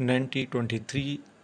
1923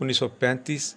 1935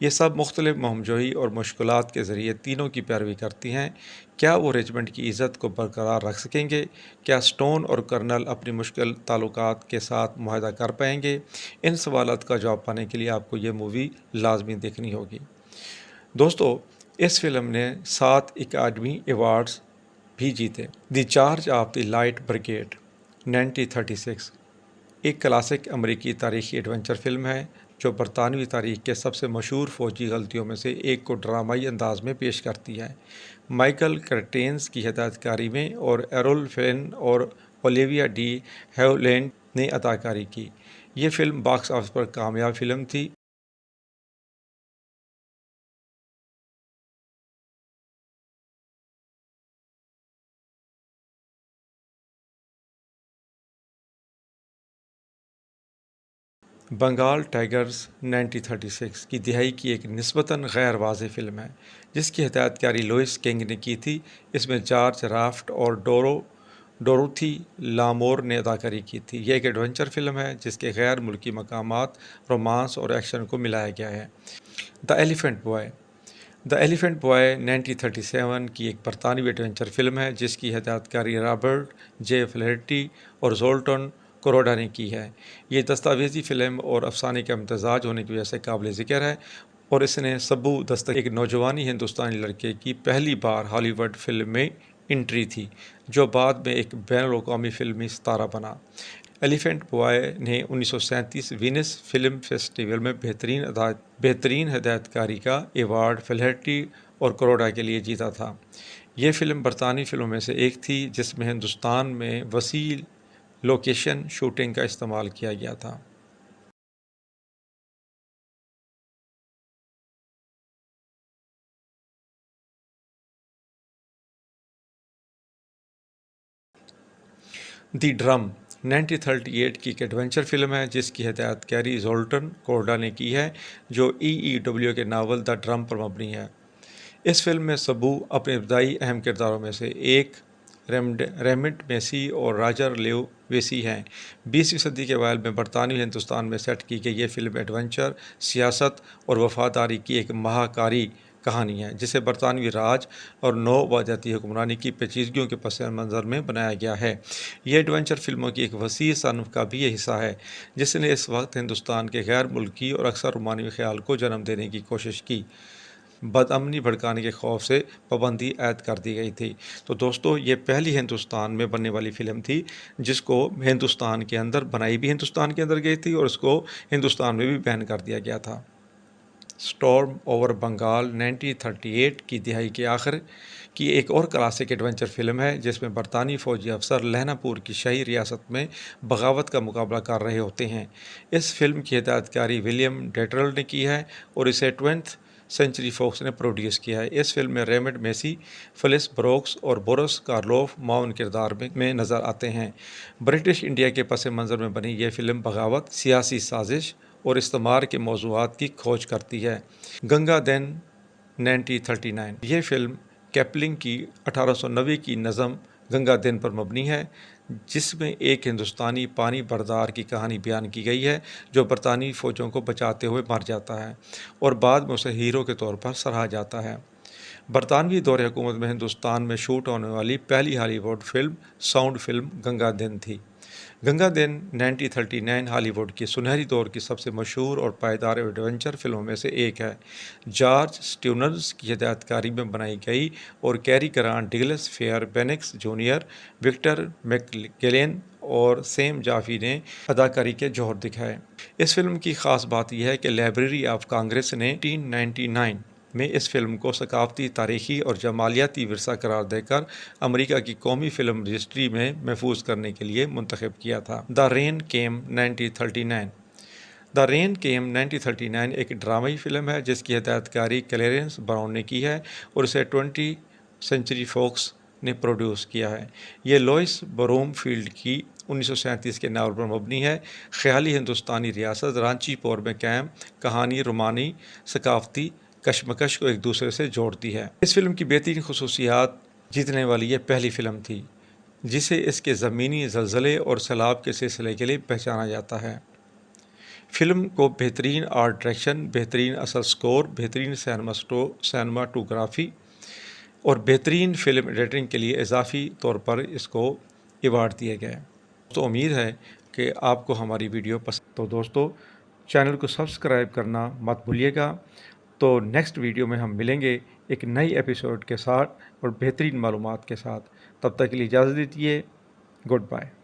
یہ سب مختلف مہم جوئی اور مشکلات کے ذریعے تینوں کی پیروی کرتی ہیں۔ کیا وہ ریجمنٹ کی عزت کو برقرار رکھ سکیں گے؟ کیا اسٹون اور کرنل اپنی مشکل تعلقات کے ساتھ معاہدہ کر پائیں گے؟ ان سوالات کا جواب پانے کے لیے آپ کو یہ مووی لازمی دیکھنی ہوگی۔ دوستو، اس فلم نے 7 اکیڈمی ایوارڈز بھی جیتے۔ The charge of the light brigade 1936 ایک کلاسک امریکی تاریخی ایڈونچر فلم ہے جو برطانوی تاریخ کے سب سے مشہور فوجی غلطیوں میں سے ایک کو ڈرامائی انداز میں پیش کرتی ہے۔ مائیکل کرٹینز کی ہدایت کاری میں اور ایرول فلن اور اولیویا ڈی ہیولینڈ نے اداکاری کی۔ یہ فلم باکس آفس پر کامیاب فلم تھی۔ بنگال ٹائیگرز 1936 کی دہائی کی ایک نسبتاً غیر واضح فلم ہے جس کی ہدایت کاری لوئس کنگ نے کی تھی۔ اس میں جارج رافٹ اور ڈوروتھی لامور نے اداکاری کی تھی۔ یہ ایک ایڈونچر فلم ہے جس کے غیر ملکی مقامات، رومانس اور ایکشن کو ملایا گیا ہے۔ دی ایلیفینٹ بوائے 1937 کی ایک برطانوی ایڈونچر فلم ہے جس کی ہدایت کاری رابرٹ جے فلیرٹی اور زولٹن کوروڈا نے کی ہے۔ یہ دستاویزی فلم اور افسانے کا امتزاج ہونے کی وجہ سے قابل ذکر ہے اور اس نے سبو دستک ایک نوجوانی ہندوستانی لڑکے کی پہلی بار ہالی ووڈ فلم میں انٹری تھی جو بعد میں ایک بین الاقوامی فلمی ستارہ بنا۔ ایلیفینٹ بوائے نے 1937 وینس فلم فیسٹیول میں بہترین ہدایت کاری کا ایوارڈ فلیرٹی اور کوروڈا کے لیے جیتا تھا۔ یہ فلم برطانوی فلموں میں سے ایک تھی جس میں ہندوستان میں وسیع لوکیشن شوٹنگ کا استعمال کیا گیا تھا۔ دی ڈرم 1938 کی ایک ایڈونچر فلم ہے جس کی ہدایت کاری زولٹن کوروڈا نے کی ہے جو ای کے ناول دی ڈرم پر مبنی ہے۔ اس فلم میں سبو اپنے ابتدائی اہم کرداروں میں سے ایک ریمنڈ میسی اور راجر لیو ویسی ہیں۔ 20ویں صدی کے اوائل میں برطانوی ہندوستان میں سیٹ کی گئی یہ فلم ایڈونچر، سیاست اور وفاداری کی ایک مہاکاری کہانی ہے جسے برطانوی راج اور نو آبادیاتی حکمرانی کی پیچیدگیوں کے پس منظر میں بنایا گیا ہے۔ یہ ایڈونچر فلموں کی ایک وسیع صنف کا بھی یہ حصہ ہے جس نے اس وقت ہندوستان کے غیر ملکی اور اکثر رومانوی خیال کو جنم دینے کی کوشش کی۔ بدامنی بھڑکانے کے خوف سے پابندی عائد کر دی گئی تھی۔ تو دوستو، یہ پہلی ہندوستان میں بننے والی فلم تھی جس کو ہندوستان کے اندر بنائی بھی ہندوستان کے اندر گئی تھی اور اس کو ہندوستان میں بھی بین کر دیا گیا تھا۔ اسٹارم اوور بنگال 1938 کی دہائی کے آخر کی ایک اور کلاسک ایڈونچر فلم ہے جس میں برطانوی فوجی افسر لہنا پور کی شاہی ریاست میں بغاوت کا مقابلہ کر رہے ہوتے ہیں۔ اس فلم کی ہدایت کاری ولیم ڈیٹرل نے کی ہے اور اسے 20th سینچری فوکس نے پروڈیوس کیا ہے۔ اس فلم میں ریمنڈ میسی، فلس بروکس اور بورس کارلوف معاون کردار میں نظر آتے ہیں۔ برٹش انڈیا کے پس منظر میں بنی یہ فلم بغاوت، سیاسی سازش اور استعمار کے موضوعات کی کھوج کرتی ہے۔ گنگا دن 1939 یہ فلم کیپلنگ کی 1890 کی نظم گنگا دن پر مبنی ہے جس میں ایک ہندوستانی پانی بردار کی کہانی بیان کی گئی ہے جو برطانوی فوجوں کو بچاتے ہوئے مر جاتا ہے اور بعد میں اسے ہیرو کے طور پر سراہا جاتا ہے۔ برطانوی دور حکومت میں ہندوستان میں شوٹ ہونے والی پہلی Hollywood film sound film Gunga Din تھی۔ گنگا دن 1939 ہالی ووڈ کی سنہری دور کی سب سے مشہور اور پائیدار ایڈونچر فلموں میں سے ایک ہے۔ جارج سٹیونز کی ہدایت کاری میں بنائی گئی اور Cary Grant, Douglas Fairbanks junior, Victor McLaglen اور سیم جافی نے اداکاری کے جوہر دکھائے۔ اس فلم کی خاص بات یہ ہے کہ لائبریری آف کانگریس نے 1999 میں اس فلم کو ثقافتی، تاریخی اور جمالیاتی ورثہ قرار دے کر امریکہ کی قومی فلم رجسٹری میں محفوظ کرنے کے لیے منتخب کیا تھا۔ دی رین کیم 1939 دی رین کیم 1939 ایک ڈرامائی فلم ہے جس کی ہدایت کاری کلیرنس براؤن نے کی ہے اور اسے 20th سینچری فوکس نے پروڈیوس کیا ہے۔ یہ لوئس بروم فیلڈ کی 1937 کے ناول پر مبنی ہے۔ خیالی ہندوستانی ریاست رانچی پور میں قائم کہانی رومانی ثقافتی کشمکش کو ایک دوسرے سے جوڑتی ہے۔ اس فلم کی بہترین خصوصیات جیتنے والی یہ پہلی فلم تھی جسے اس کے زمینی زلزلے اور سیلاب کے سلسلے کے لیے پہچانا جاتا ہے۔ فلم کو بہترین آرٹ ڈائریکشن، بہترین اثر اسکور، بہترین سینماٹوگرافی اور بہترین فلم ایڈیٹنگ کے لیے اضافی طور پر اس کو ایوارڈ دیے گئے۔ تو امید ہے کہ آپ کو ہماری ویڈیو پسند تو دوستو چینل کو سبسکرائب کرنا مت بھولیے گا۔ تو نیکسٹ ویڈیو میں ہم ملیں گے ایک نئی ایپیسوڈ کے ساتھ اور بہترین معلومات کے ساتھ۔ تب تک کے لیے اجازت دیجیے، گڈ بائے۔